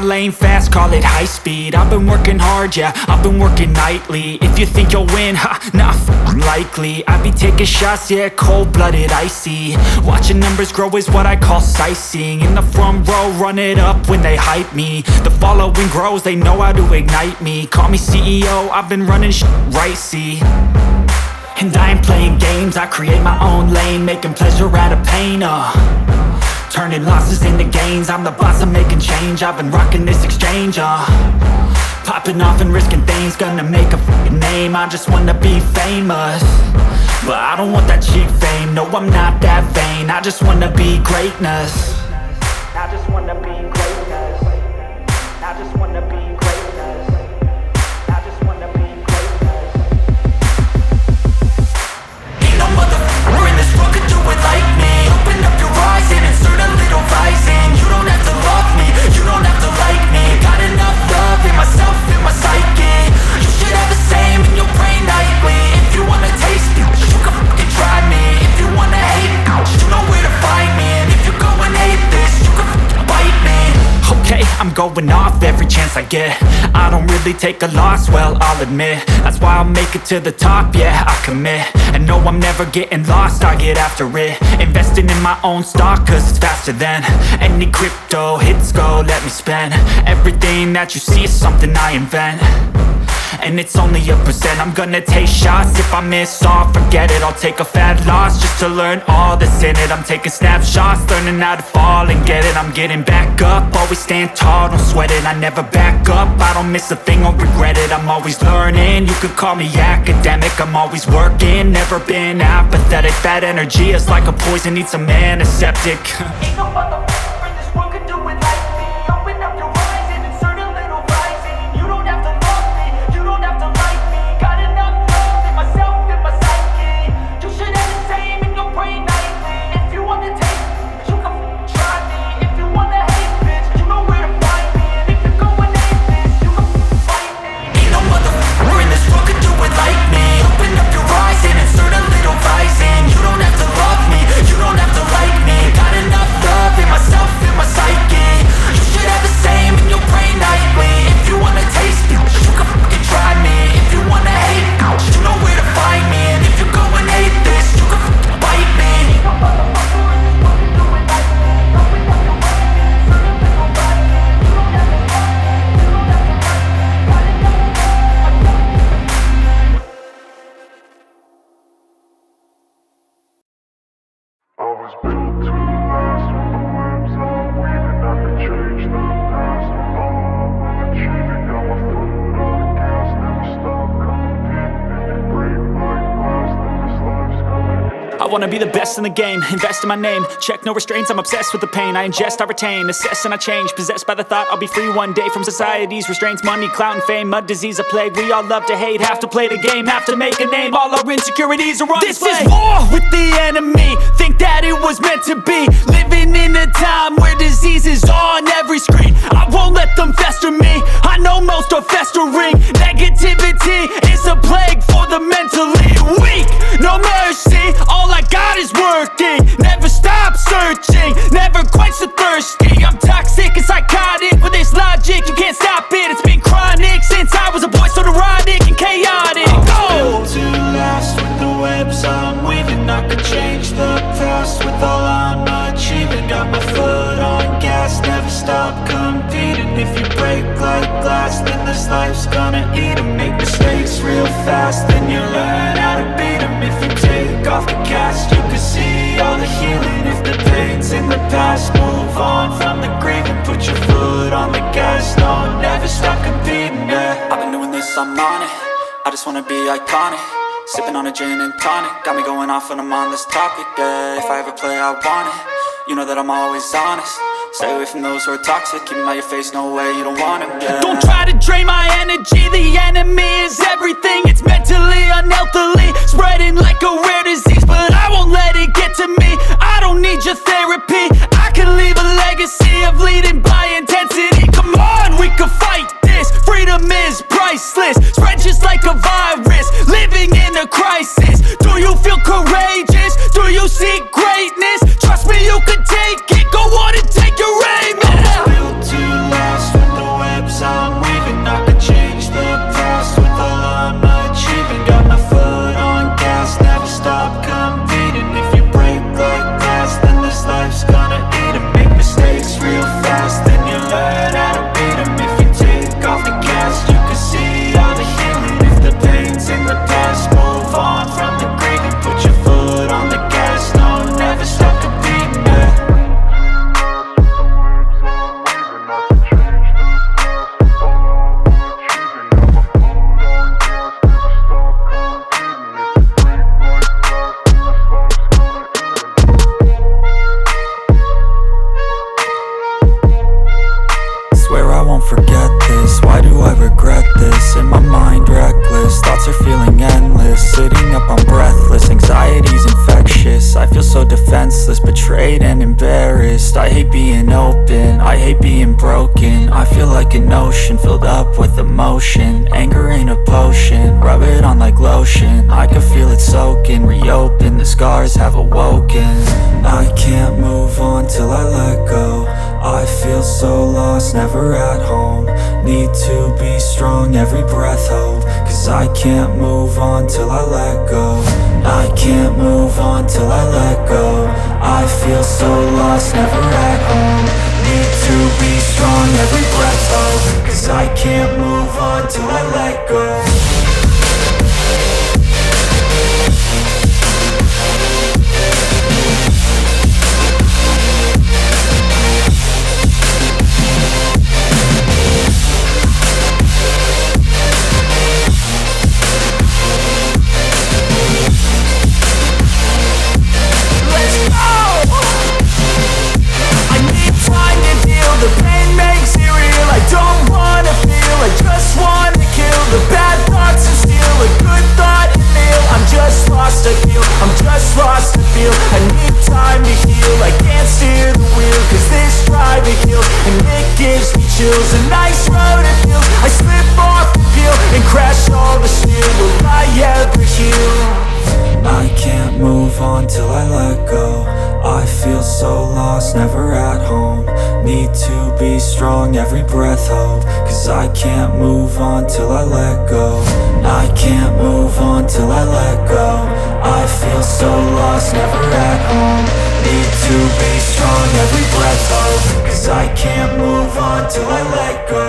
lane fast, call it high speed. I've been working hard, yeah, I've been working nightly. If you think you'll win, ha, not likely. I be taking shots, yeah, cold-blooded, icy. Watching numbers grow is what I call sightseeing. In the front row, run it up when they hype me. The following grows, they know how to ignite me. Call me CEO, I've been running right, see. And I ain't playing games, I create my own lane, making pleasure out of pain, turning losses into gains. I'm the boss, I'm making change. I've been rocking this exchange, popping off and risking things. Gonna make a f***ing name. I just wanna be famous, but I don't want that cheap fame. No, I'm not that vain. I just wanna be greatness. I just wanna be greatness. I just wanna be greatness. I just wanna be greatness. Ain't no motherfucker in this world could do it like me. Open up your eyes and insert a little rising. You don't have to love me, you don't have to like me. Got enough love in myself, in my psyche. You should have the same in your brain nightly. If you wanna taste me, you can fucking try me. If you wanna hate me, you know where to find me. And if you go and hate this, you can fucking bite me. Okay, I'm going off every chance I get. I don't really take a loss, well, I'll admit. That's why I'll make it to the top, yeah, I commit. And no, I'm never getting lost, I get after it. Investing in my own stock, cause it's faster than any crypto hits go, let me spend. Everything that you see is something I invent, and it's only a percent. I'm gonna take shots, if I miss all, forget it. I'll take a fat loss just to learn all that's in it. I'm taking snapshots, learning how to fall and get it. I'm getting back up, always stand tall, don't sweat it. I never back up, I don't miss a thing or regret it. I'm always learning, you could call me academic. I'm always working, never been apathetic. That energy is like a poison, needs some antiseptic. Ain't no motherfucker in this world could do it like me. Open up your eyes and insert a little rising. You don't have to love me, you don't have to like me. Got enough love in myself, in my psyche. You should have the same in your brain nightly. If you wanna taste me, you can try me. If you wanna hate bitch, you know where to find me. And if you go and hate this, you can fight me. Ain't no motherfucker in this world could do it like me. Open up your eyes and insert a little rising. You don't have to love me, you don't have to like me. Got enough love in myself, in my psyche. You should have the same in your brain nightly. If you wanna taste me, you can fucking try me. If you wanna hate me, you know where to find me. And if you go and hate this, you can fucking bite me. I was built to last with the webs I'm weaving. I could change the past with all I'm achieving. Got my foot on the gas, never stop competing. If you break like glass, then this life's gonna end. I wanna be the best in the game, invest in my name. Check no restraints, I'm obsessed with the pain. I ingest, I retain, assess and I change. Possessed by the thought I'll be free one day from society's restraints. Money, clout and fame, mud, disease, a plague. We all love to hate, have to play the game, have to make a name. All our insecurities are on display. This is war with the enemy, think that it was meant to be. Living in a time where disease is on every screen. I won't let them fester me, I know most are festering. Negativity is a plague for the mentally weak. No mercy, all I got is working. Never stop searching, never quench the thirsty. I'm toxic and psychotic, with this logic you can't stop it. It's been chronic since I was a boy, so neurotic and chaotic. Go! To last with the webs I'm weaving. I could change the past with all I'm achieving. Got my foot on gas, never stop competing. If you break like glass, then this life's gonna eat 'em. Make mistakes real fast, then you learn how to beat 'em. If you take off the cast, you can see all the healing. If the pain's in the past, move on from the grieving. Put your foot on the gas, no, never stop competing, yeah. I've been doing this, I'm on it. I just wanna be iconic. Sipping on a gin and tonic, got me going off when I'm on this topic, yeah. If I ever play, I want it. You know that I'm always honest. Stay away from those who are toxic. Keep them out your face, no way, you don't want them, yeah. Don't try to drain my energy. The enemy is everything. It's mentally, unhealthily, spreading like a rare disease. But I won't let it get to me. I don't need your therapy. I can leave a legacy of leading by intensity. Come on, we can fight this. Freedom is priceless. Spread just like a virus. Living in a crisis. Do you feel courageous? Do you seek greatness? Trust me, you can take it. Go on and take your aim. I was built to last with afraid and embarrassed. I hate being open, I hate being broken. I feel like an ocean filled up with emotion. Anger ain't a potion, rub it on like lotion. I can feel it soaking, reopen, the scars have awoken. I can't move on till I let go. I feel so lost, never at home. Need to be strong, every breath hold. Cause I can't move on till I let go. I can't move on till I let go. I feel so lost, never at home. Need to be strong, every breath hold. Cause I can't move on till I let go. The pain makes it real. I don't wanna feel, I just wanna kill the bad thoughts and steal a good thought and feel. I'm just lost to feel, I'm just lost to feel. I need time to heal, I can't steer the wheel. Cause this drive it kills, and it gives me chills. A nice road it feels, I slip off the peel and crash all the steel. Will I ever heal? I can't move on till I let go. I feel so lost, never at home. Need to be strong, every breath hold. Cause I can't move on till I let go. I can't move on till I let go. I feel so lost, never at home. Need to be strong, every breath hold. Cause I can't move on till I let go.